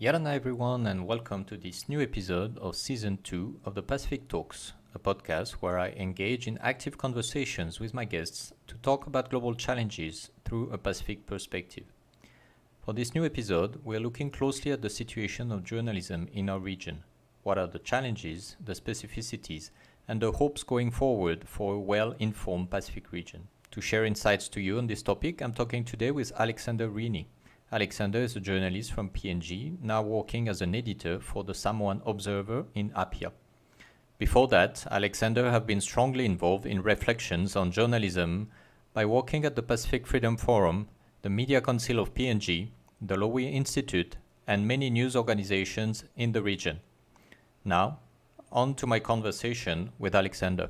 Ora Na everyone, and welcome to this new episode of Season 2 of the Pacific Toks, a podcast where I engage in active conversations with my guests to talk about global challenges through a Pacific perspective. For this new episode, we are looking closely at the situation of journalism in our region. What are the challenges, the specificities, and the hopes going forward for a well-informed Pacific region? To share insights to you on this topic, I'm talking today with Alexander Rheeney. Alexander is a journalist from PNG, now working as an editor for the Samoan Observer in Apia. Before that, Alexander has been strongly involved in reflections on journalism by working at the Pacific Freedom Forum, the Media Council of PNG, the Lowy Institute, and many news organizations in the region. Now, on to my conversation with Alexander.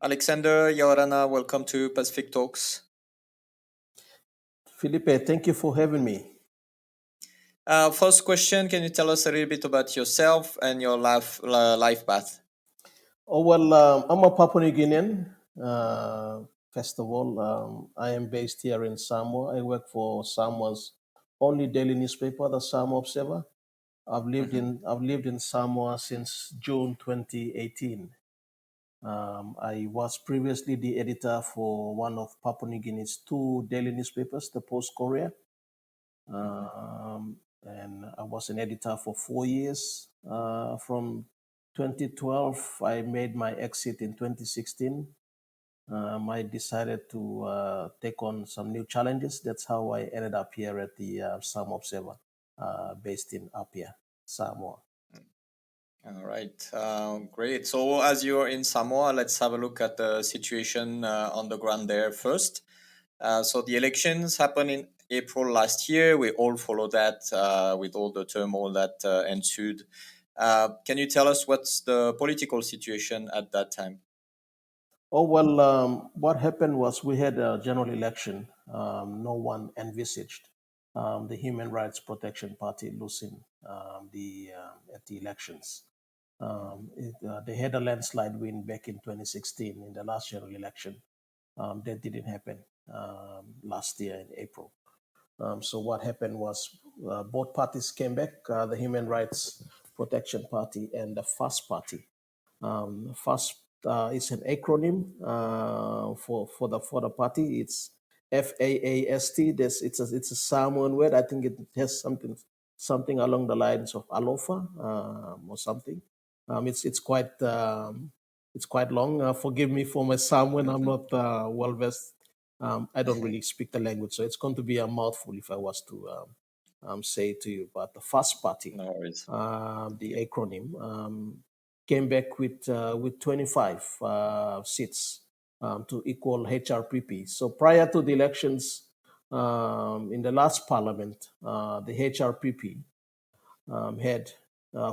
Alexander, Ora Na, welcome to Pacific Talks. Felipe, thank you for having me. First question, can you tell us a little bit about yourself and your life path? Oh, well, I'm a Papua New Guinean. First of all, I am based here in Samoa. I work for Samoa's only daily newspaper, the Samoa Observer. I've lived in Samoa since June 2018. I was previously the editor for one of Papua New Guinea's two daily newspapers, the Post Courier. And I was an editor for 4 years. From 2012, I made my exit in 2016. I decided to take on some new challenges. That's how I ended up here at the Samoa Observer, based in Apia, Samoa. All right, great. So as you're in Samoa, let's have a look at the situation on the ground there first. So the elections happened in April last year. We all followed that with all the turmoil that ensued. Can you tell us what's the political situation at that time? Oh, well, what happened was we had a general election. No one envisaged the Human Rights Protection Party losing at the elections. They had a landslide win back in 2016 in the last general election. That didn't happen last year in April. So what happened was both parties came back, the Human Rights Protection Party and the FAST Party. FAST is an acronym for the party. It's FAAST. It's a Samoan word. I think it has something along the lines of alofa or something. It's quite long. Forgive me for my Samoan. I'm not well versed. I don't really speak the language, so it's going to be a mouthful if I was to say it to you. But the FAST Party, No worries. the acronym, came back with 25 seats to equal HRPP. So prior to the elections, in the last parliament, the HRPP had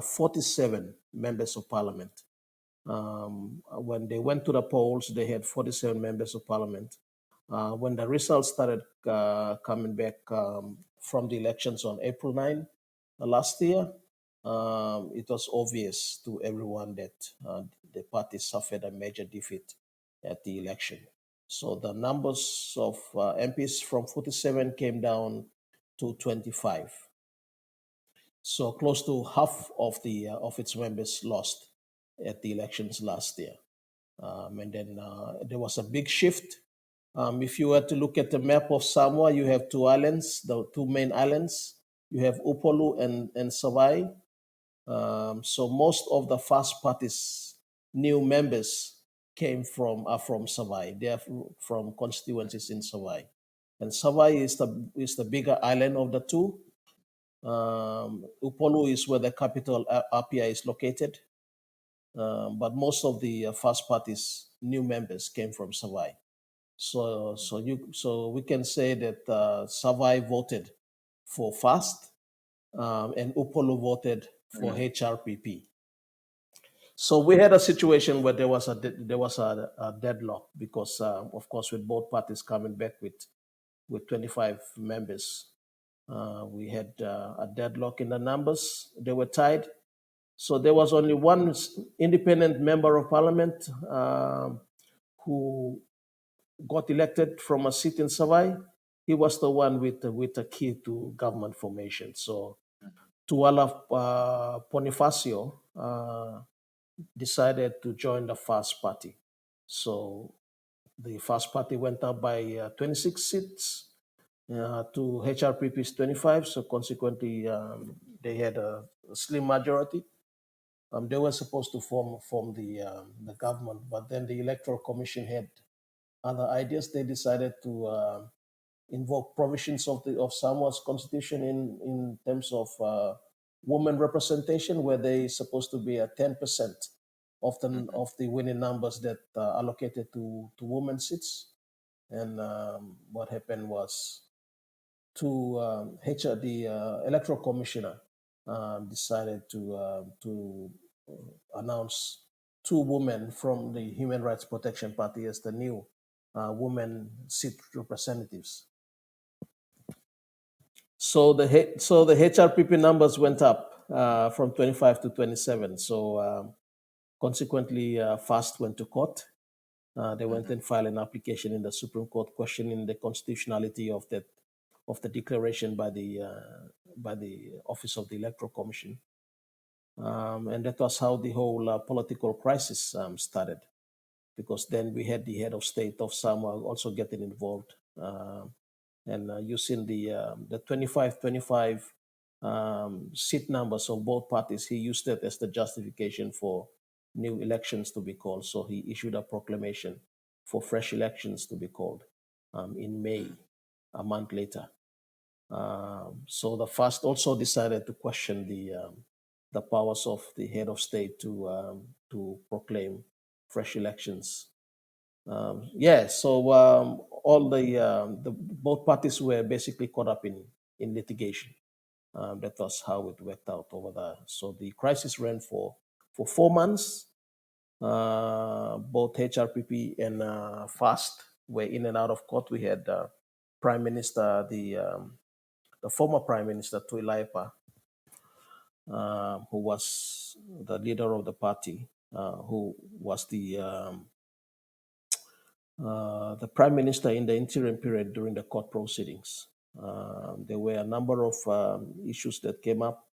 47 members of parliament. When they went to the polls, they had 47 members of parliament. When the results started coming back from the elections on April 9 last year, it was obvious to everyone that the party suffered a major defeat at the election. So the numbers of MPs from 47 came down to 25. So close to half of its members lost at the elections last year. And then there was a big shift. If you were to look at the map of Samoa, you have two islands, the two main islands. You have Upolu and Savai. So most of the FAST Party's new members came from Savai. They are from constituencies in Savai. And Savai is the bigger island of the two. Upolu is where the capital Apia is located. But most of the FAST Party's new members came from Savai. So we can say that Savai voted for FAST, and Upolu voted for HRPP. So we had a situation where there was a deadlock because, of course, with both parties coming back with with 25 members. We had a deadlock in the numbers. They were tied. So there was only one independent member of parliament who got elected from a seat in Savai. He was the one with the key to government formation. So Tuala Bonifacio decided to join the Fast Party. So the Fast Party went up by 26 seats to HRPP's 25. So consequently, they had a slim majority. They were supposed to form the government, but then the Electoral Commission had other ideas. They decided to invoke provisions of Samoa's constitution in terms of women representation, where they supposed to be at 10% of the winning numbers that allocated to women seats. And what happened was the electoral commissioner decided to announce two women from the Human Rights Protection Party as the new women seat representatives. So the HRPP numbers went up from 25 to 27. So consequently, FAST went to court. They went and filed an application in the Supreme Court questioning the constitutionality of the declaration by the Office of the Electoral Commission. And that was how the whole political crisis started, because then we had the head of state of Samoa also getting involved. And using the 25-25 seat numbers of both parties, he used that as the justification for new elections to be called. So he issued a proclamation for fresh elections to be called in May, a month later. So the FAST also decided to question the powers of the head of state to proclaim fresh elections. So all the both parties were basically caught up in litigation. That was how it worked out over there. So the crisis ran for 4 months. Both HRPP and FAST were in and out of court. We had Prime Minister, the former Prime Minister Tuilaipa, who was the leader of the party, who was the prime minister in the interim period during the court proceedings. There were a number of issues that came up.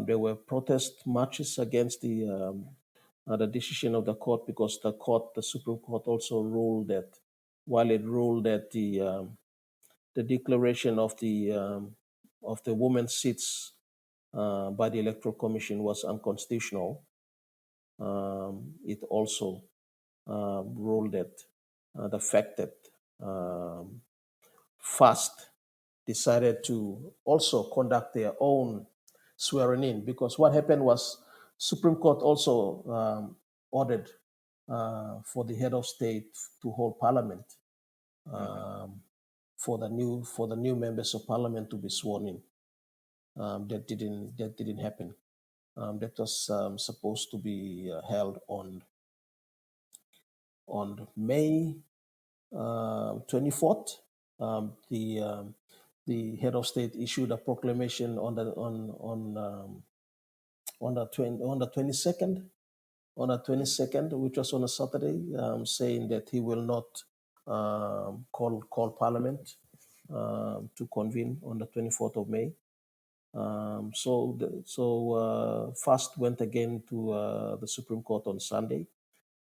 There were protest marches against the decision of the court, because the Supreme Court also ruled that, while it ruled that the declaration of the women's seats by the Electoral Commission was unconstitutional, it also ruled that the fact that FAST decided to also conduct their own swearing in, because what happened was Supreme Court also ordered for the head of state to hold parliament for the new members of parliament to be sworn in. That didn't happen. That was supposed to be held on May 24th. The head of state issued a proclamation on the 22nd, which was on a Saturday, saying that he will not call parliament to convene on the 24th of May. FAST went again to the Supreme Court on Sunday,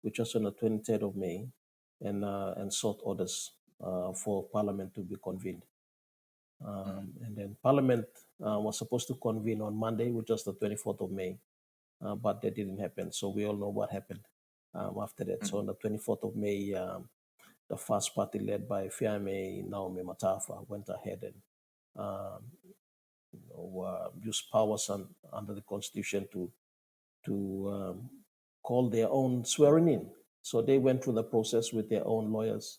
which was on the 23rd of May, and sought orders for Parliament to be convened. And then Parliament was supposed to convene on Monday, which was the 24th of May, but that didn't happen. So we all know what happened after that. So on the 24th of May, the First Party, led by Fiame Naomi Matafa, went ahead and used powers under the Constitution to call their own swearing in. So they went through the process with their own lawyers,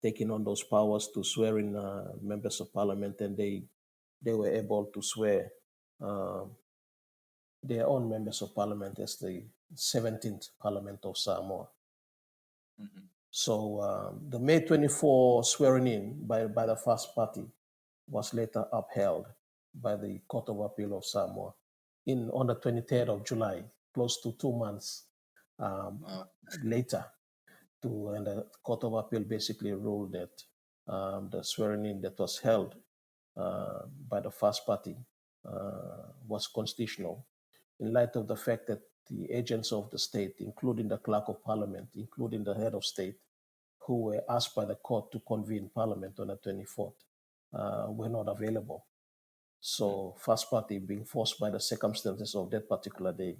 taking on those powers to swear in members of parliament, and they were able to swear their own members of parliament as the 17th Parliament of Samoa. So the May 24 swearing in by the first party was later upheld by the Court of Appeal of Samoa on the 23rd of July, close to 2 months um, Wow. later. And the Court of Appeal basically ruled that the swearing in that was held by the first party was constitutional in light of the fact that the agents of the state, including the clerk of parliament, including the head of state, who were asked by the court to convene parliament on the 24th, were not available. So, first party, being forced by the circumstances of that particular day,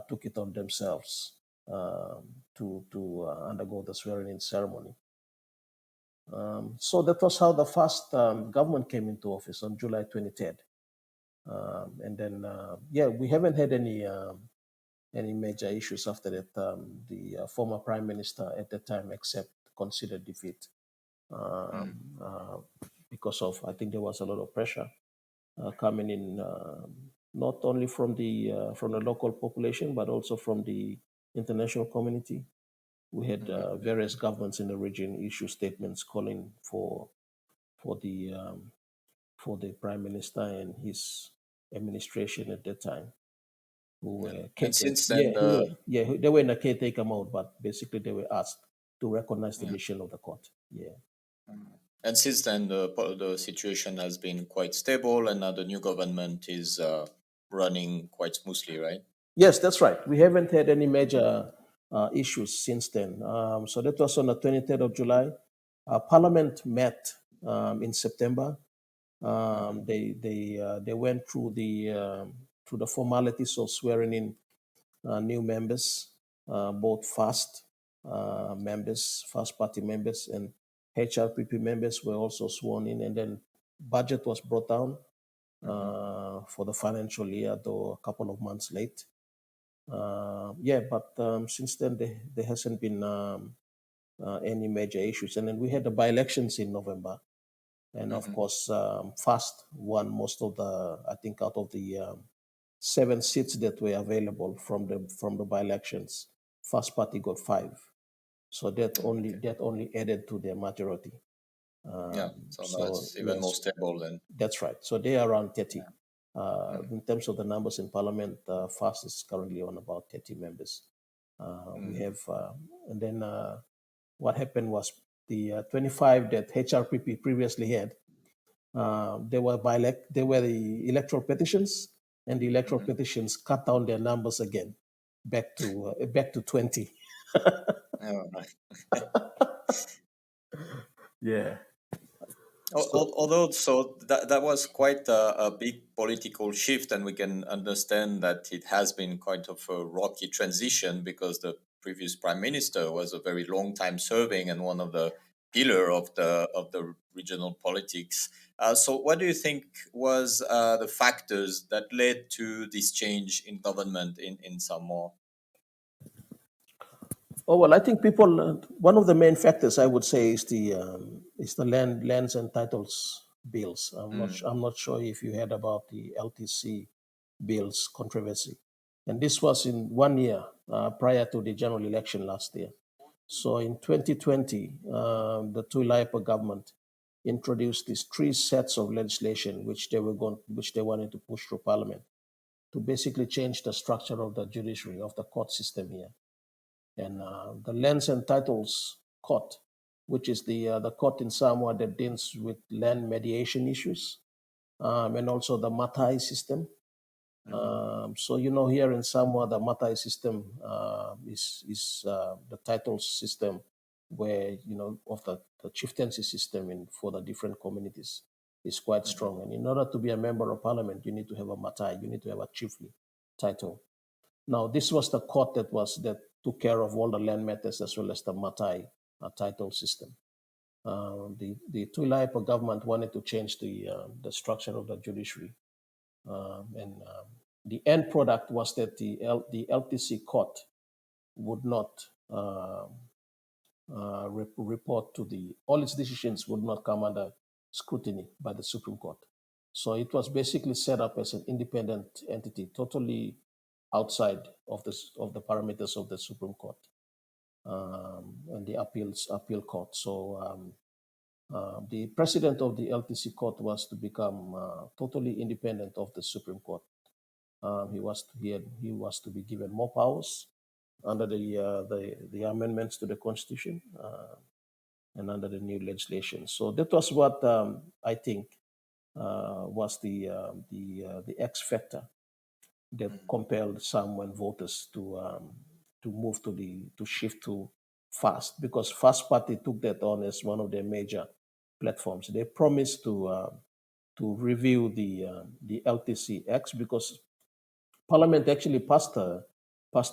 took it on themselves to undergo the swearing-in ceremony. So that was how the first government came into office on July 23rd. And then, we haven't had any major issues after that. The former prime minister at the time considered defeat because of, I think there was a lot of pressure coming in, not only from the local population but also from the international community. We had various governments in the region issue statements calling for the prime minister and his administration at that time, who Yeah. were And caretaker. since then, the They were in a caretaker mode, but basically they were asked to recognize the yeah. mission of the court. Yeah. And since then, the situation has been quite stable, and now the new government is running quite smoothly, right? Yes, that's right. We haven't had any major issues since then. So that was on the 23rd of July. Parliament met in September. They went through the formalities of swearing in new members, both first party members, and HRPP members were also sworn in, and then budget was brought down for the financial year, though a couple of months late. But since then there hasn't been any major issues, and then we had the by-elections in November, and of course, FAST won most of the, I think, out of the 7 seats that were available from the by-elections. First party got 5, so that only added to their majority. Yeah, so now So it's even more yes, stable then. that's right. So they are around 30. Yeah. In terms of the numbers in Parliament, FAST is currently on about 30 members. We have, and then what happened was the 25 that HRPP previously had. There were the electoral petitions, and the electoral petitions cut down their numbers again, back to 20. Yeah, right. Yeah. Although, so that was quite a big political shift, and we can understand that it has been quite of a rocky transition because the previous prime minister was a very long time serving and one of the pillar of the regional politics. So, what do you think was the factors that led to this change in government in Samoa? Oh well, I think people. One of the main factors I would say is the lands and titles bills. I'm not sure if you heard about the LTC bills controversy, and this was in 1 year prior to the general election last year. So in 2020, the Tuilaipa government introduced these 3 sets of legislation which they wanted to push through Parliament to basically change the structure of the judiciary of the court system here. And the Lands and Titles Court, which is the court in Samoa that deals with land mediation issues, and also the Matai system. So here in Samoa, the Matai system is the titles system where of the chieftaincy system for the different communities is quite strong. And in order to be a member of parliament, you need to have a Matai, you need to have a chiefly title. Now, this was the court that took care of all the land matters as well as the Matai title system. The Tuilaipa government wanted to change the structure of the judiciary, and the end product was that the LTC court would not report to all its decisions would not come under scrutiny by the Supreme Court. So it was basically set up as an independent entity, totally outside of the parameters of the Supreme Court. and the appeal court. So the president of the LTC court was to become totally independent of the Supreme Court. He was to be given more powers under the amendments to the Constitution and under the new legislation. So that was what I think was the X factor that compelled some voters to move to shift to FAST, because FAST Party took that on as one of their major platforms. They promised to review the LTC X, because Parliament actually passed a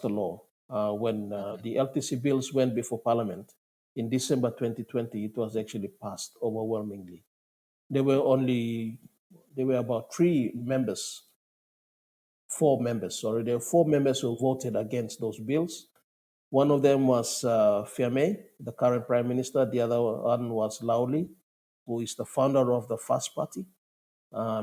law when the LTC bills went before Parliament in December 2020. It was actually passed overwhelmingly. There were about four members. Sorry, there were four members who voted against those bills. One of them was Fiame, the current prime minister. The other one was Lauli, who is the founder of the FAST Party.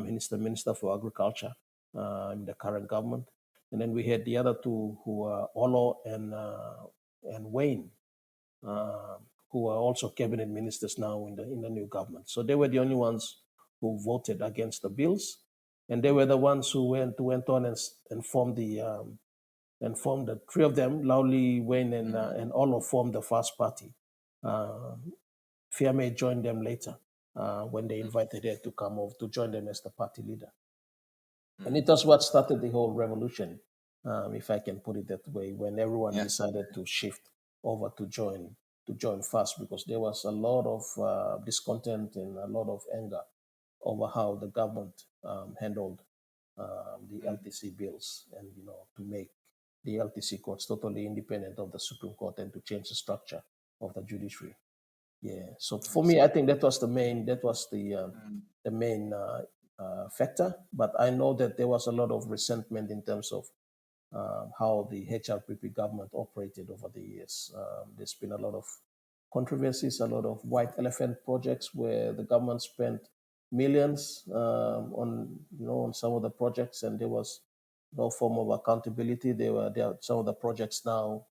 He's the Minister for Agriculture in the current government. And then we had the other two, who are Olo and Wayne, who are also cabinet ministers now in the new government. So they were the only ones who voted against the bills, and they were the ones who went on and formed the three of them, Lauli, Wayne, and Olo formed the FAST Party. Fiame joined them later when they invited her to come over to join them as the party leader. And it was what started the whole revolution, if I can put it that way, when everyone decided to shift over to join FAST, because there was a lot of discontent and a lot of anger over how the government handled the LTC bills, and to make the LTC courts totally independent of the Supreme Court and to change the structure of the judiciary. Yeah. So for me, I think that was the main factor. But I know that there was a lot of resentment in terms of how the HRPP government operated over the years. There's been a lot of controversies, a lot of white elephant projects where the government spent millions on some of the projects, and there was no form of accountability. There are some of the projects now,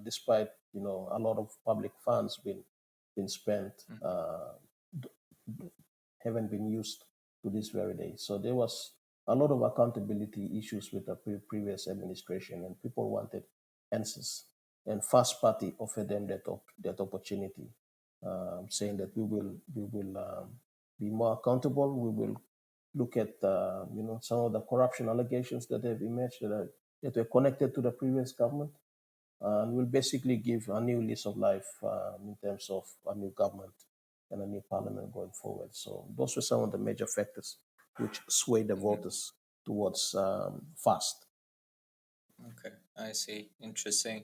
despite a lot of public funds been spent, haven't been used to this very day. So there was a lot of accountability issues with the previous administration, and people wanted answers. And FAST Party offered them that opportunity, saying that we will be more accountable. We will look at some of the corruption allegations that have emerged that were connected to the previous government, and will basically give a new lease of life in terms of a new government and a new parliament going forward. So those were some of the major factors which swayed the voters towards FAST. Okay, I see. Interesting.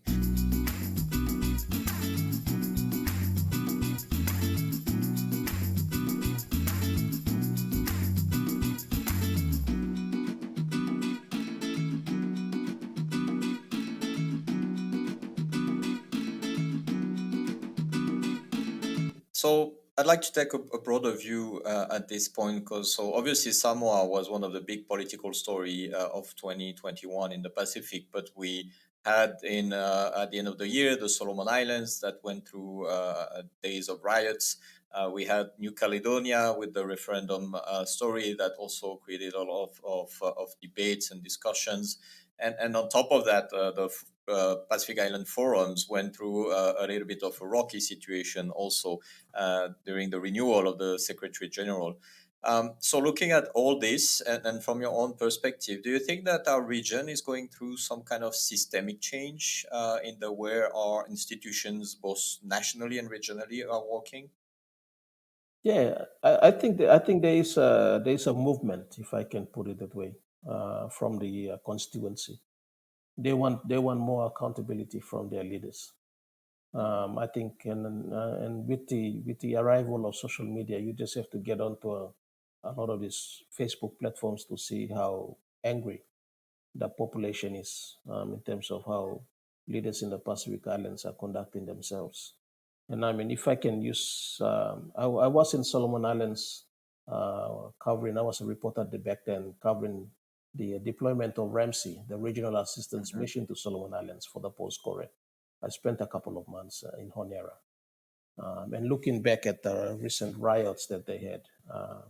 So I'd like to take a broader view at this point, because obviously Samoa was one of the big political story of 2021 in the Pacific, but we had at the end of the year the Solomon Islands that went through days of riots. We had New Caledonia with the referendum story that also created a lot of debates and discussions. And on top of that, the Pacific Island forums went through a little bit of a rocky situation also during the renewal of the Secretary General. So looking at all this, and from your own perspective, do you think that our region is going through some kind of systemic change in the way our institutions, both nationally and regionally, are working? Yeah, I think there is a movement, if I can put it that way, from the constituency. They want more accountability from their leaders. I think, and with the arrival of social media, you just have to get onto a lot of these Facebook platforms to see how angry the population is in terms of how leaders in the Pacific Islands are conducting themselves. And I mean, if I can use, I was in Solomon Islands I was a reporter back then, covering the deployment of Ramsey, the regional assistance mission to Solomon Islands for the post-Korea. I spent a couple of months in Honera. And looking back at the recent riots that they had,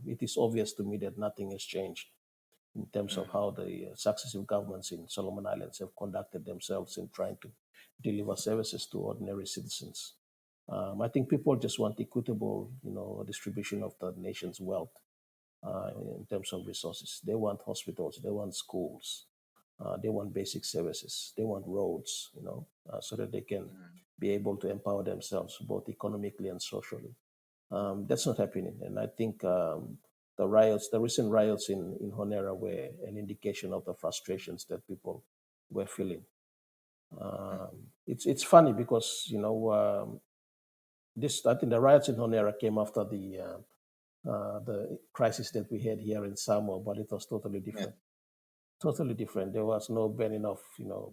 it is obvious to me that nothing has changed in terms of how the successive governments in Solomon Islands have conducted themselves in trying to deliver services to ordinary citizens. I think people just want equitable, distribution of the nation's wealth in terms of resources. They want hospitals, they want schools, they want basic services, they want roads, so that they can be able to empower themselves both economically and socially. That's not happening, and I think the recent riots in Honera were an indication of the frustrations that people were feeling. It's funny because this I think the riots in Honera came after the crisis that we had here in Samoa, but it was totally Yeah. different. Totally different. There was no banning of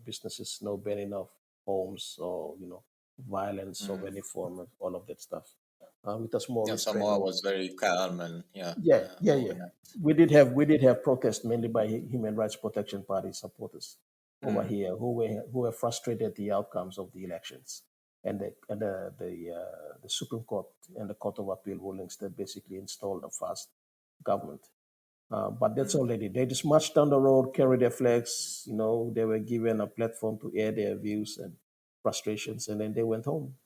businesses, no banning of homes, or violence of any form, of all of that stuff. It was more Yeah, Samoa restraining. was very calm and Yeah, yeah, yeah. overnight. We did have protests mainly by Human Rights Protection Party supporters over Mm, here who were frustrated at the outcomes of the elections and the Supreme Court and the Court of Appeal rulings that basically installed a fast government. But that's mm, already they just marched down the road, carried their flags. They were given a platform to air their views and frustrations, and then they went home.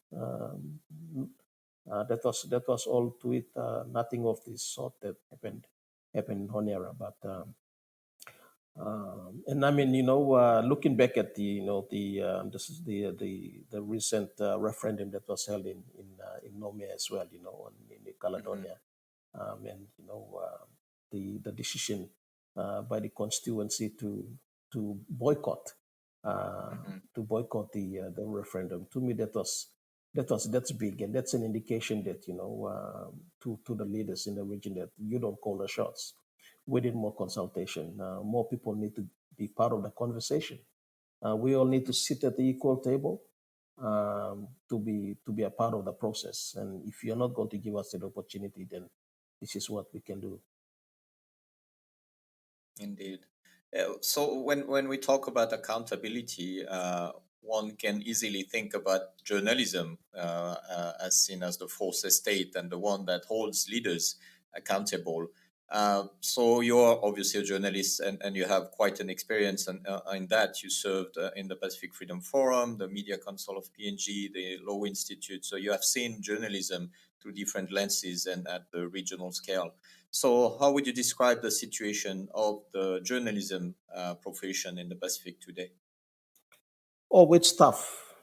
That was all to it. Nothing of this sort that happened in Honera. But and I mean, looking back at this is the recent referendum that was held in Nome as well, in mhm, Caledonia, and the decision by the constituency to boycott uh, mhm. the referendum. To me, that's big, and that's an indication that to the leaders in the region that you don't call the shots. We need more consultation. More people need to be part of the conversation. We all need to sit at the equal table to be a part of the process. And if you're not going to give us that opportunity, then this is what we can do. Indeed. So when we talk about accountability, one can easily think about journalism as seen as the fourth estate and the one that holds leaders accountable. So you're obviously a journalist and you have quite an experience in that. You served in the Pacific Freedom Forum, the Media Council of PNG, the Law Institute. So you have seen journalism through different lenses and at the regional scale. So, how would you describe the situation of the journalism profession in the Pacific today? Oh, it's tough.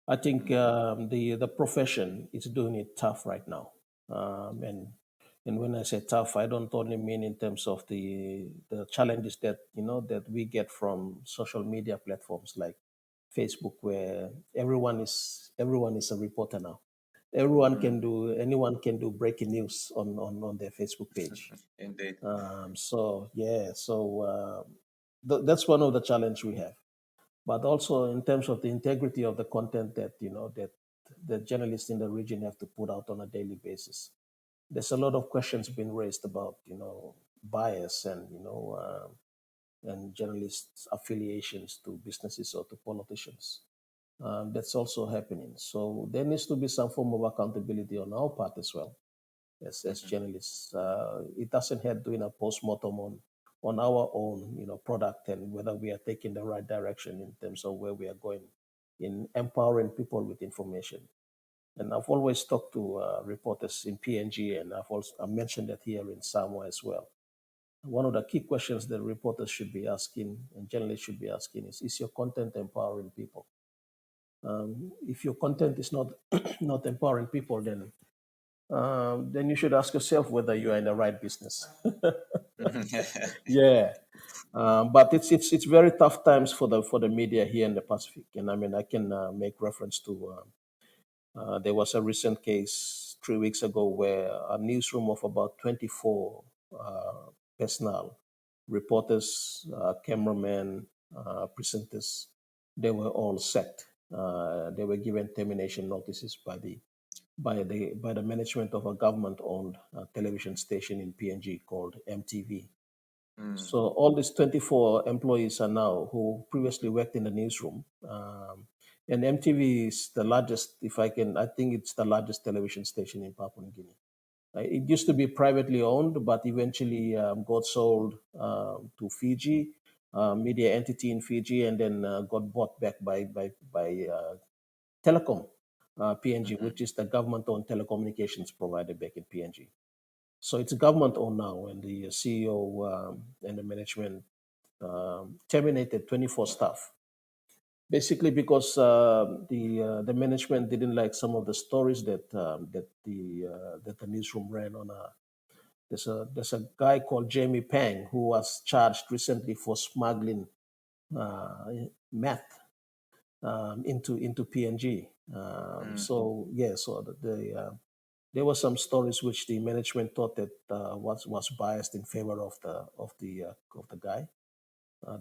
I think Mm, the profession is doing it tough right now, and when I say tough, I don't only mean in terms of the challenges that we get from social media platforms like Facebook, where everyone is a reporter now. mm, Anyone can do breaking news on their Facebook page. indeed. So yeah, that's one of the challenge we have. But also in terms of the integrity of the content that the journalists in the region have to put out on a daily basis. There's a lot of questions being raised about bias and journalists' affiliations to businesses or to politicians. That's also happening. So there needs to be some form of accountability on our part as well as Mhm, journalists. It doesn't have doing a post-mortem on our own, product and whether we are taking the right direction in terms of where we are going in empowering people with information. And I've always talked to reporters in PNG, and I mentioned that here in Samoa as well. One of the key questions that reporters should be asking and journalists should be asking is your content empowering people? If your content is not not empowering people, then you should ask yourself whether you are in the right business. mhm. Yeah, but it's very tough times for the media here in the Pacific, and I mean I can make reference to there was a recent case 3 weeks ago where a newsroom of about 24 personnel, reporters, cameramen, presenters, they were all sacked. They were given termination notices by the management of a government-owned television station in PNG called MTV. Mm, So all these 24 employees are now who previously worked in the newsroom, And MTV is the largest, if I can, I think it's the largest television station in Papua New Guinea. It used to be privately owned, but eventually got sold to Fiji, media entity in Fiji, and then got bought back by Telecom, PNG, Mm-hmm. which is the government-owned telecommunications provider back in PNG. So it's government-owned now, and the CEO and the management terminated 24 staff, basically because the management didn't like some of the stories that the newsroom ran on. There's a guy called Jamie Pang who was charged recently for smuggling meth into PNG. There were some stories which the management thought that was biased in favor of the guy,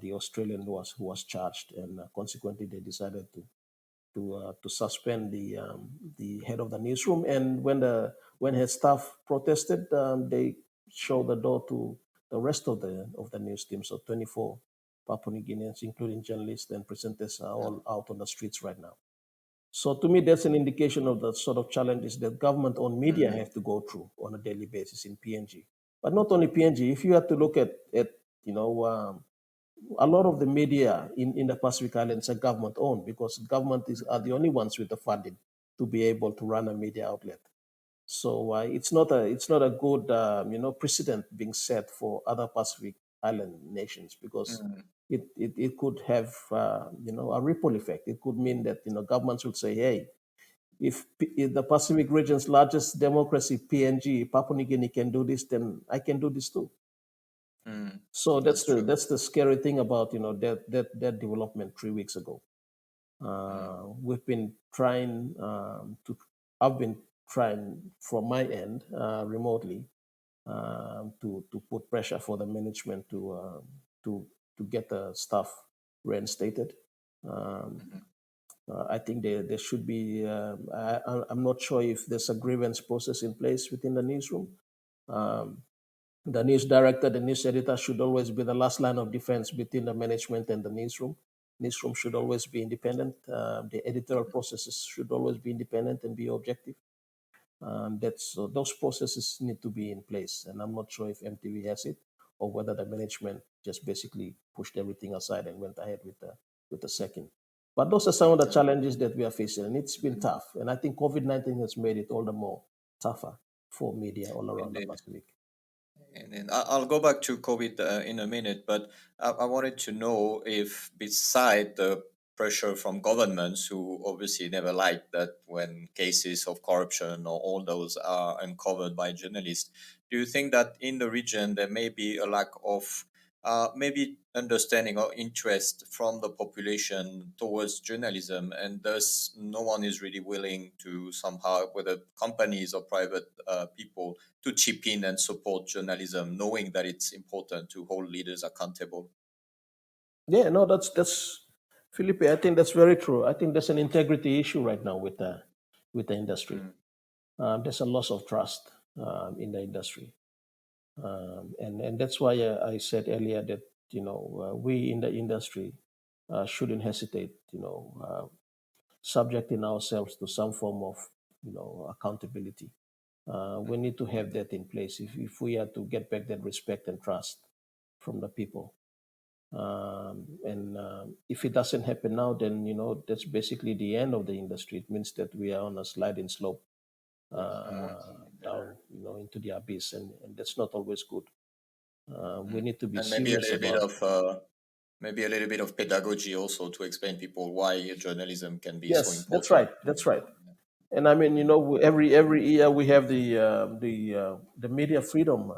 the Australian who was charged, and consequently they decided to suspend the head of the newsroom. And when his staff protested, they showed the door to the rest of the news team. So 24 Papua New Guineans, including journalists and presenters, are all out on the streets right now. So to me, that's an indication of the sort of challenges that government-owned media Mm-hmm. have to go through on a daily basis in PNG. But not only PNG. If you have to look at you know a lot of the media in the Pacific Islands are government owned, because are the only ones with the funding to be able to run a media outlet. So it's not a good precedent being set for other Pacific Island nations, because Mm-hmm. it could have a ripple effect. It could mean that governments would say, hey, if the Pacific region's largest democracy, PNG, Papua New Guinea, can do this, then I can do this too. Mm. So that's That's the true. that's the scary thing about that development 3 weeks ago. Mm. We've been trying to. I've been trying from my end remotely to put pressure for the management to to get the staff reinstated. Um, Mm-hmm. I think there should be. I'm not sure if there's a grievance process in place within the newsroom. Um, the news director, the news editor should always be the last line of defense between the management and the newsroom. Newsroom should always be independent. The editorial processes should always be independent and be objective. Those processes need to be in place, and I'm not sure if MTV has it, or whether the management just basically pushed everything aside and went ahead with the second. But those are some of the Yeah. challenges that we are facing, and it's been tough. And I think COVID-19 has made it all the more tougher for media all around the Indeed. Pacific. And then I'll go back to COVID in a minute, but I wanted to know if, beside the pressure from governments, who obviously never like that when cases of corruption or all those are uncovered by journalists, do you think that in the region there may be a lack of maybe understanding or interest from the population towards journalism, and thus no one is really willing to somehow, whether companies or private people, to chip in and support journalism, knowing that it's important to hold leaders accountable? Yeah, no, that's Felipe. I think that's very true. I think there's an integrity issue right now with the industry. Mm, There's a loss of trust in the industry, and that's why I said earlier that we in the industry shouldn't hesitate, subjecting ourselves to some form of accountability. We need to have that in place if we are to get back that respect and trust from the people. And if it doesn't happen now, then that's basically the end of the industry. It means that we are on a sliding slope mm, down, into the abyss, and that's not always good. We mm. need to be And maybe a serious little bit about. of pedagogy also to explain people why journalism can be so Yes, that's right. important. That's right. And I mean, every year we have the Media Freedom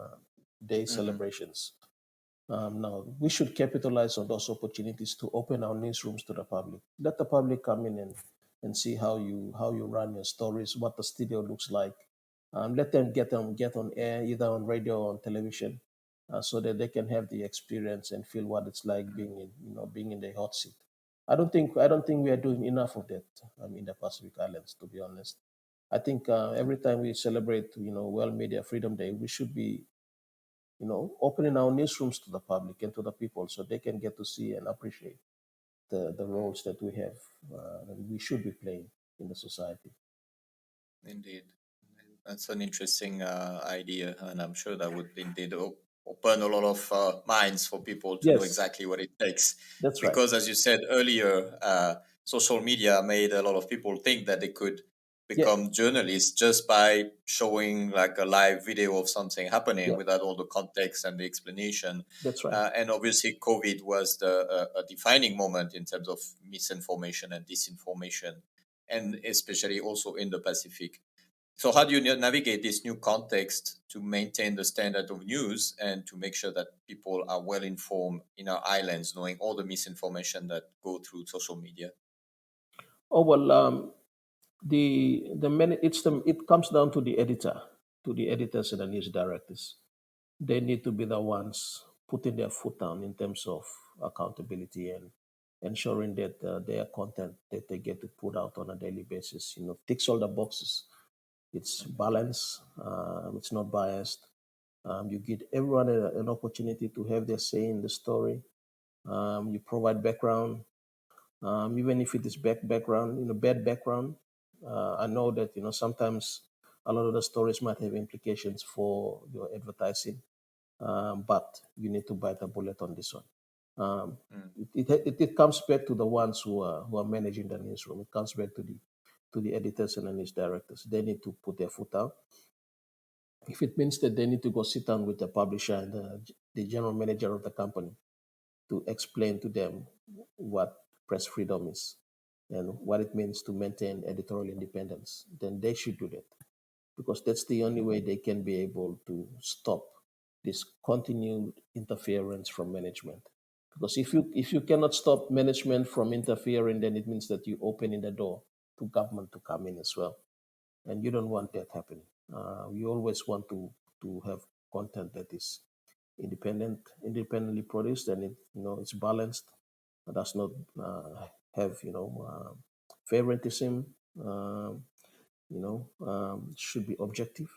Day Mm-hmm. celebrations. Now, we should capitalize on those opportunities to open our newsrooms to the public. Let the public come in and see how you run your stories, what the studio looks like. Let them get on air, either on radio or on television, so that they can have the experience and feel what it's like being in the hot seat. I don't think we are doing enough of that in the Pacific Islands, to be honest. I think every time we celebrate, World Media Freedom Day, we should be opening our newsrooms to the public and to the people so they can get to see and appreciate. the roles that we have and we should be playing in the society. Indeed. That's an interesting idea, and I'm sure that would indeed open a lot of minds for people to know Yes, exactly what it takes. that's right. Because, as you said earlier, social media made a lot of people think that they could Yeah, become journalists just by showing like a live video of something happening yeah, without all the context and the explanation. that's right. And obviously, COVID was a defining moment in terms of misinformation and disinformation, and especially also in the Pacific. So, how do you navigate this new context to maintain the standard of news and to make sure that people are well informed in our islands, knowing all the misinformation that go through social media? Oh well, the many it comes down to the editor, to the editors and the news directors. They need to be the ones putting their foot down in terms of accountability and ensuring that their content that they get to put out on a daily basis, ticks all the boxes. It's balanced. It's not biased. You give everyone an opportunity to have their say in the story. You provide background, even if it is background, bad background. I know that sometimes a lot of the stories might have implications for your advertising, but you need to bite the bullet on this one. Um, Mm, it comes back to the ones who are managing the newsroom. It comes back to the editors and the news directors. They need to put their foot out. If it means that they need to go sit down with the publisher and the general manager of the company to explain to them what press freedom is and what it means to maintain editorial independence, then they should do that because that's the only way they can be able to stop this continued interference from management. Because if you cannot stop management from interfering, then it means that you opening the door to government to come in as well, and you don't want that happening. You always want to have content that is independently produced, and it's balanced. It does not have favoritism. Should be objective.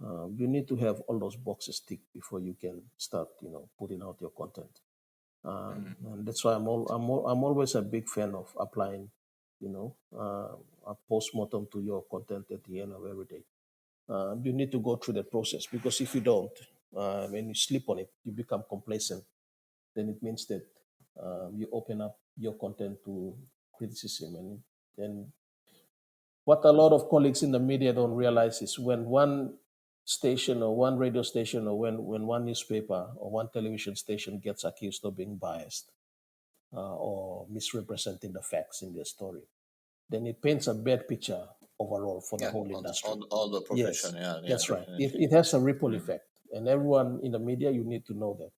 You need to have all those boxes ticked before you can start putting out your content. mm, And that's why I'm always a big fan of applying a post-mortem to your content at the end of every day. You need to go through that process because if you don't, when you sleep on it, you become complacent. Then it means that you open up your content to criticism. And what a lot of colleagues in the media don't realize is when one station or one radio station or when one newspaper or one television station gets accused of being biased or misrepresenting the facts in their story, then it paints a bad picture overall for the yeah, whole industry. all the profession. Yes, Yeah, yeah, that's right. It, definitely. it has a ripple Mm, effect, and everyone in the media, you need to know that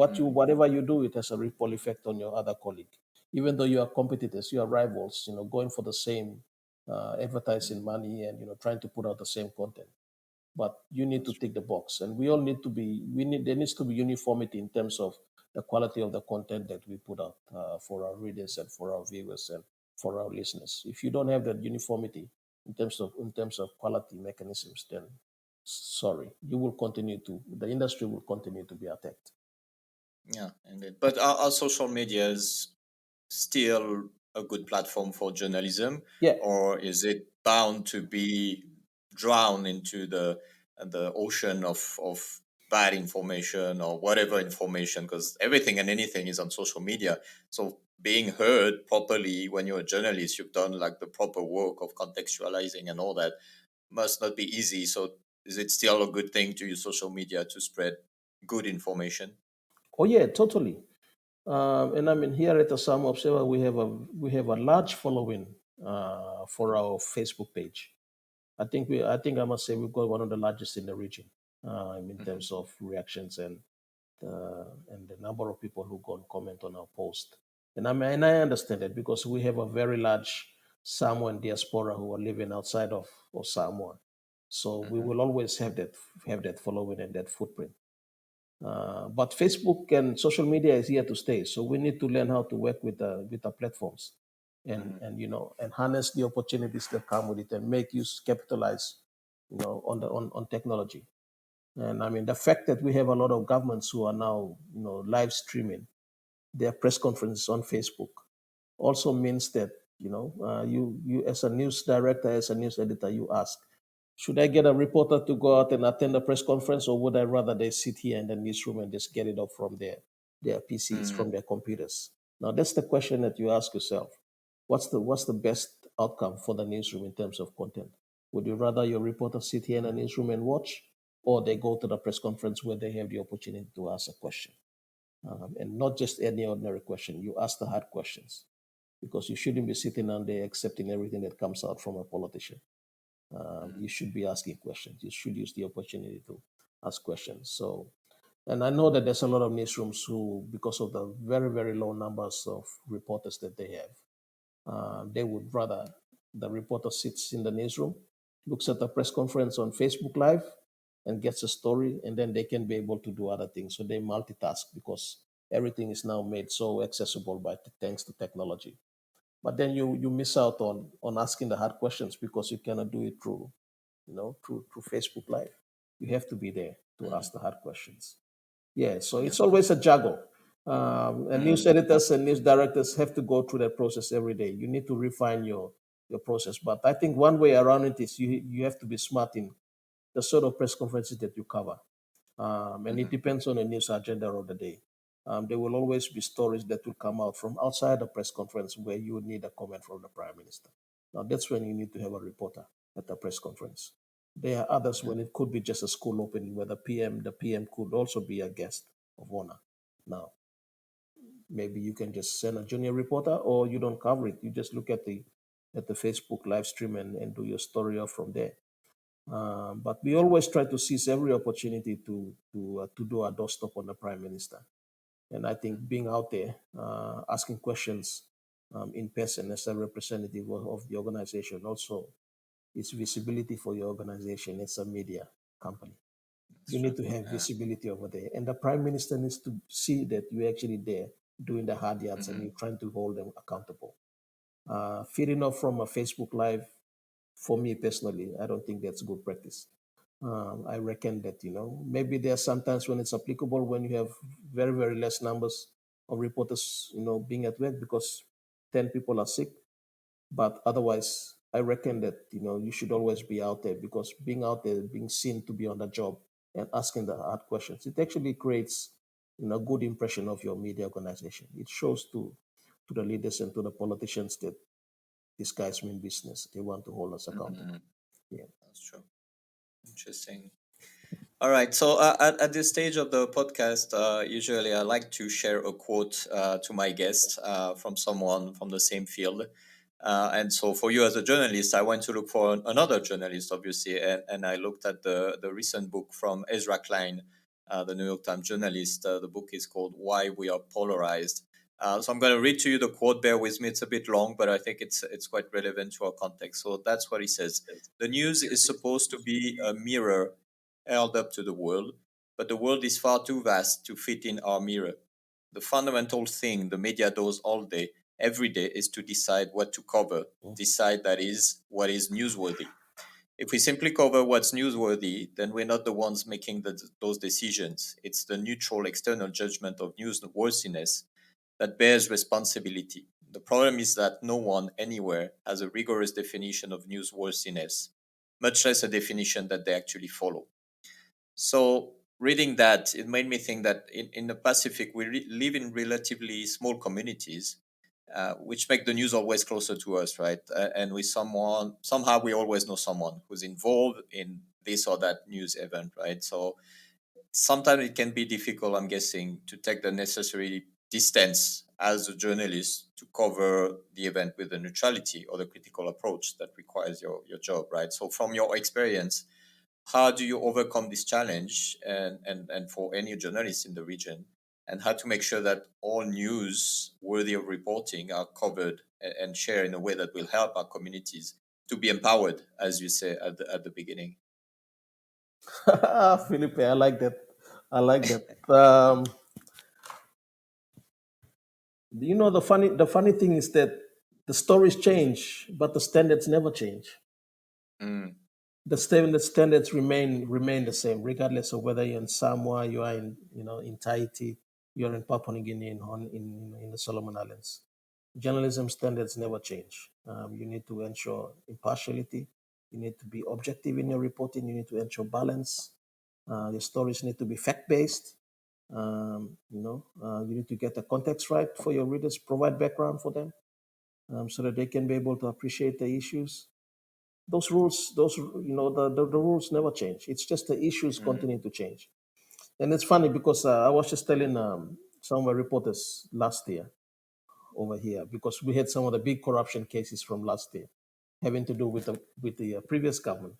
mm, whatever you do, it has a ripple effect on your other colleague. Even though you are competitors, you are rivals, going for the same advertising mm, money and trying to put out the same content. But you need to that's tick the box, and we all need to be. We need there needs to be uniformity in terms of the quality of the content that we put out for our readers and for our viewers and for our listeners. If you don't have that uniformity in terms of quality mechanisms, then sorry, you will continue to the industry will continue to be attacked. yeah, indeed. But are social medias still a good platform for journalism, Yeah. or is it bound to be drowned into the ocean of bad information or whatever information? Because everything and anything is on social media. So being heard properly when you're a journalist, you've done like the proper work of contextualizing and all that must not be easy. So is it still a good thing to use social media to spread good information? Oh yeah, totally. And I mean, here at the Samoa Observer, we have a large following for our Facebook page. I think I must say we've got one of the largest in the region in Hmm. terms of reactions and the number of people who go and comment on our post. And I understand it because we have a very large Samoan diaspora who are living outside of Samoa. So we Hmm. will always have that following and that footprint. But Facebook and social media is here to stay. So we need to learn how to work with the platforms, and Hmm. and and harness the opportunities that come with it, and make use capitalize, on technology. And I mean the fact that we have a lot of governments who are now live streaming. their press conferences on Facebook also means that you as a news director, as a news editor, you ask, should I get a reporter to go out and attend a press conference, or would I rather they sit here in the newsroom and just get it up from their PCs, from their computers? Now that's the question that you ask yourself. What's the best outcome for the newsroom in terms of content? Would you rather your reporter sit here in a newsroom and watch, or they go to the press conference where they have the opportunity to ask a question? And not just any ordinary question. You ask the hard questions, because you shouldn't be sitting down there accepting everything that comes out from a politician. You should be asking questions. You should use the opportunity to ask questions. So, and I know that there's a lot of newsrooms who, because of the very, very low numbers of reporters that they have, they would rather the reporter sits in the newsroom, looks at the press conference on Facebook Live, and gets a story, and then they can be able to do other things. So they multitask, because everything is now made so accessible thanks to technology. But then you miss out on asking the hard questions, because you cannot do it through Facebook Live. You have to be there to ask the hard questions. Yeah, so it's always a juggle. And news editors and news directors have to go through that process every day. You need to refine your process. But I think one way around it is you have to be smart in the sort of press conferences that you cover. And it depends on the news agenda of the day. There will always be stories that will come out from outside the press conference where you would need a comment from the prime minister. Now, that's when you need to have a reporter at the press conference. There are others when it could be just a school opening where the PM could also be a guest of honor. Now, maybe you can just send a junior reporter, or you don't cover it. You just look at the Facebook live stream and do your story off from there. But we always try to seize every opportunity to do a doorstop on the prime minister. And I think being out there, asking questions in person as a representative of the organization, also is visibility for your organization as a media company. You need to have visibility over there. And the prime minister needs to see that you're actually there doing the hard yards and you're trying to hold them accountable. Feeding off from a Facebook Live, for me personally, I don't think that's good practice. I reckon that, maybe there are sometimes when it's applicable, when you have very, very less numbers of reporters, being at work because 10 people are sick. But otherwise, I reckon that, you should always be out there, because being out there, being seen to be on the job and asking the hard questions, it actually creates, a good impression of your media organization. It shows to the leaders and to the politicians that these guys mean business. They want to hold us accountable. Yeah. That's true. Interesting. All right. So at this stage of the podcast, usually I like to share a quote to my guests from someone from the same field. And so for you as a journalist, I went to look for another journalist, obviously, and I looked at the recent book from Ezra Klein, the New York Times journalist. The book is called Why We Are Polarized. So I'm going to read to you the quote. Bear with me; it's a bit long, but I think it's quite relevant to our context. So that's what he says: "The news is supposed to be a mirror held up to the world, but the world is far too vast to fit in our mirror. The fundamental thing the media does all day, every day, is to decide what to cover, decide, that is, what is newsworthy. If we simply cover what's newsworthy, then we're not the ones making those decisions. It's the neutral external judgment of newsworthiness that bears responsibility. The problem is that no one anywhere has a rigorous definition of newsworthiness, much less a definition that they actually follow." So reading that, it made me think that in the Pacific, we live in relatively small communities, which make the news always closer to us, right? And with somehow we always know someone who's involved in this or that news event, right? So sometimes it can be difficult, I'm guessing, to take the necessary distance as a journalist to cover the event with the neutrality or the critical approach that requires your job, right? So from your experience, how do you overcome this challenge and for any journalists in the region, and how to make sure that all news worthy of reporting are covered and shared in a way that will help our communities to be empowered, as you say at the beginning? Felipe, I like that. I like that. The funny thing is that the stories change, but the standards never change. Mm, The standards remain the same, regardless of whether you're in Samoa, you are in Tahiti, you're in Papua New Guinea in the Solomon Islands. Journalism standards never change. You need to ensure impartiality. You need to be objective in your reporting. You need to ensure balance. Your stories need to be fact-based. You need to get the context right for your readers, provide background for them, so that they can be able to appreciate the issues. Those rules, the rules never change. It's just the issues continue to change. And it's funny because I was just telling some of my reporters last year over here, because we had some of the big corruption cases from last year having to do with the previous government.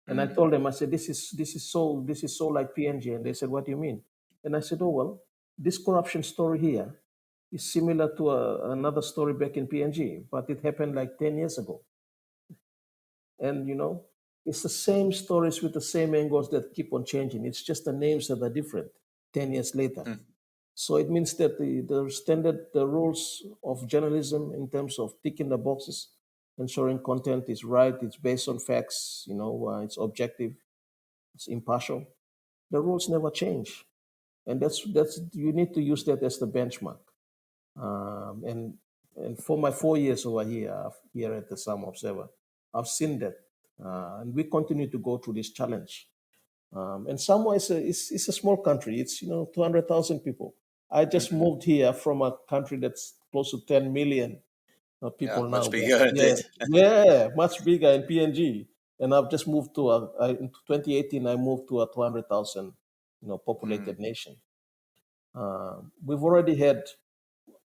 And I told them, I said, this is so like PNG. And they said, what do you mean? And I said, oh well, this corruption story here is similar to another story back in PNG, but it happened like 10 years ago. And it's the same stories with the same angles that keep on changing. It's just the names that are different 10 years later. So it means that the rules of journalism in terms of ticking the boxes, ensuring content is right, it's based on facts, it's objective, it's impartial. The rules never change, and that's you need to use that as the benchmark. And for my 4 years over here at the Samoa Observer, I've seen that, and we continue to go through this challenge. And Samoa is a small country. It's 200,000 people. I just moved here from a country that's close to 10 million people now. Much bigger Yeah, indeed. yeah, much bigger in PNG. And I've just moved to in 2018. I moved to a 200,000 populated nation.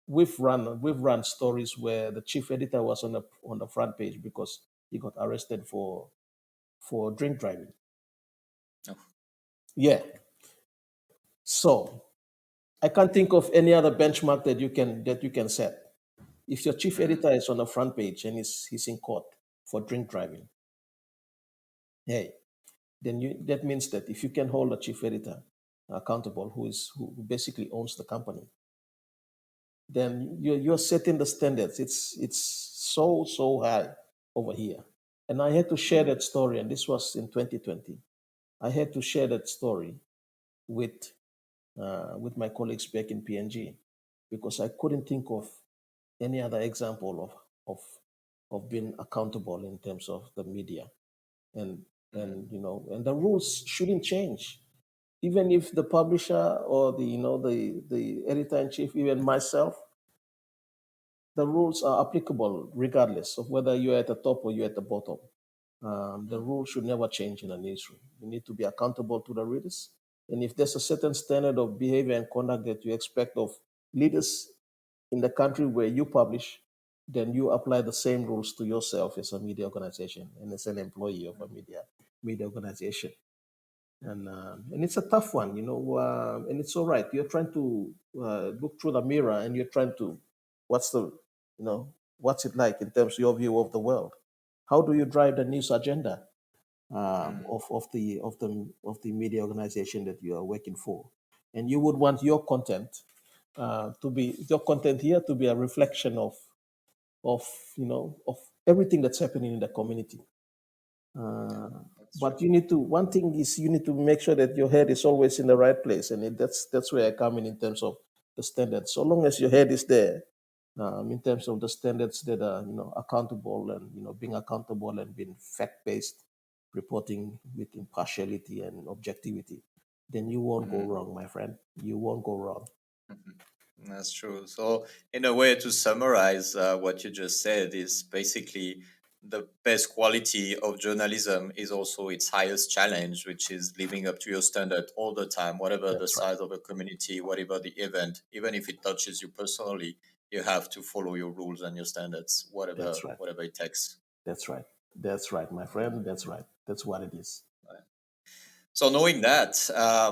We've run stories where the chief editor was on the front page because he got arrested for drink driving. Oh. Yeah. So I can't think of any other benchmark that you can set. If your chief editor is on the front page and he's in court for drink driving, hey, then that means that if you can hold a chief editor accountable, who basically owns the company, then you're setting the standards. It's so high over here. And I had to share that story, and this was in 2020. I had to share that story with my colleagues back in PNG because I couldn't think of any other example of being accountable in terms of the media, and the rules shouldn't change, even if the publisher or the editor in chief, even myself, the rules are applicable regardless of whether you're at the top or you're at the bottom. The rules should never change in a newsroom. You need to be accountable to the readers. And if there's a certain standard of behavior and conduct that you expect of leaders in the country where you publish, then you apply the same rules to yourself as a media organization and as an employee of a media organization. And it's a tough one, and it's all right. You're trying to look through the mirror and you're trying to, what's it like in terms of your view of the world? How do you drive the news agenda of the media organization that you are working for? And you would want your content here to be a reflection of of everything that's happening in the community. But one thing is you need to make sure that your head is always in the right place, and that's where I come in terms of the standards. So long as your head is there, in terms of the standards that are accountable, and being accountable and being fact-based, reporting with impartiality and objectivity, then you won't go wrong, my friend. You won't go wrong. That's true. So, in a way, to summarize what you just said, is basically the best quality of journalism is also its highest challenge, which is living up to your standard all the time, whatever the That's right. size of a community, whatever the event, even if it touches you personally, you have to follow your rules and your standards, That's right. whatever it takes. That's right. That's right, my friend. That's right. That's what it is. So knowing that,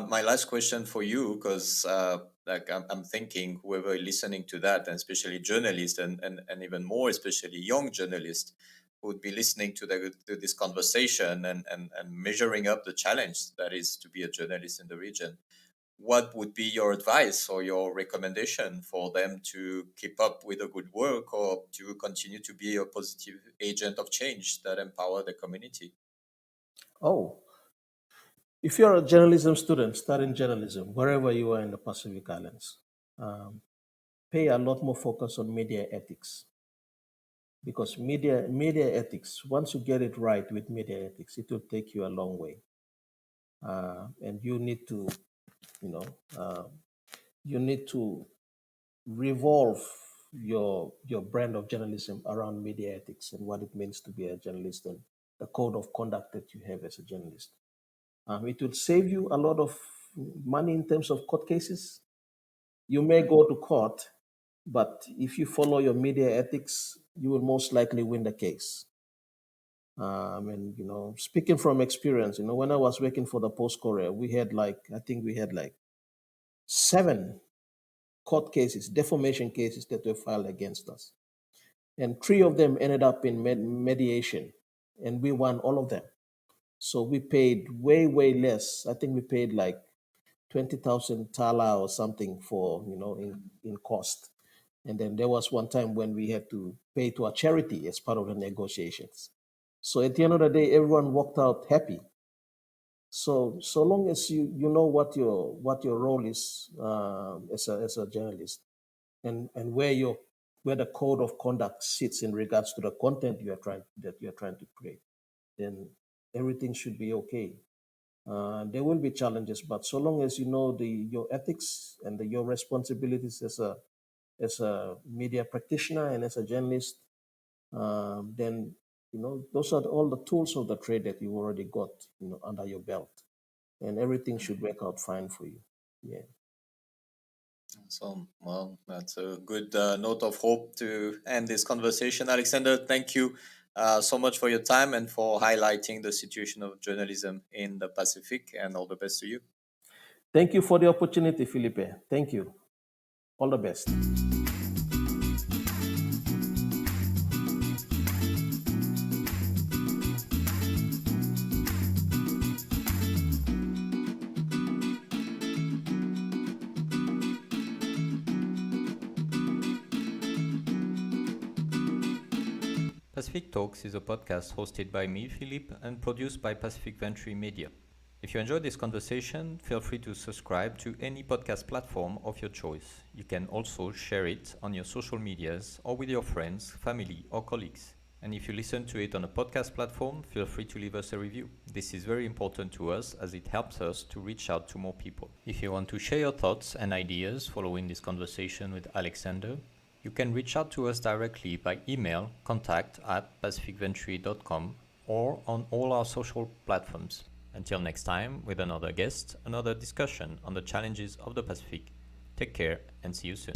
my last question for you, because I'm thinking whoever is listening to that, and especially journalists, and even more especially young journalists, who would be listening to this conversation and measuring up the challenge that is to be a journalist in the region. What would be your advice or your recommendation for them to keep up with the good work, or to continue to be a positive agent of change that empower the community? Oh, if you're a journalism student studying journalism, wherever you are in the Pacific Islands, um, pay a lot more focus on media ethics, because media ethics, once you get it right with media ethics, it will take you a long way. And you need to, you know, you need to revolve your brand of journalism around media ethics and what it means to be a journalist and the code of conduct that you have as a journalist. It will save you a lot of money in terms of court cases. You may go to court, but if you follow your media ethics, you will most likely win the case. And speaking from experience, when I was working for the Post Courier, I think we had like 7 court cases, defamation cases that were filed against us, and 3 of them ended up in mediation, and we won all of them. So we paid way less. I think we paid like 20,000 tala or something for in cost. And then there was one time when we had to pay to a charity as part of the negotiations. So at the end of the day, everyone walked out happy. So long as you know what your role is as a journalist, and where the code of conduct sits in regards to the content you are trying to create, then everything should be okay. There will be challenges, but so long as you know your ethics and your responsibilities as a media practitioner and as a journalist, then those are all the tools of the trade that you already got under your belt, and everything should work out fine for you. Yeah. So, well, that's a good note of hope to end this conversation. Alexander, thank you so much for your time and for highlighting the situation of journalism in the Pacific, and all the best to you. Thank you for the opportunity, Felipe. Thank you. All the best. Pacific Talks is a podcast hosted by me, Philippe, and produced by Pacific Venture Media. If you enjoyed this conversation, feel free to subscribe to any podcast platform of your choice. You can also share it on your social medias or with your friends, family, or colleagues. And if you listen to it on a podcast platform, feel free to leave us a review. This is very important to us as it helps us to reach out to more people. If you want to share your thoughts and ideas following this conversation with Alexander, you can reach out to us directly by email, contact@pacificventure.com, or on all our social platforms. Until next time, with another guest, another discussion on the challenges of the Pacific. Take care and see you soon.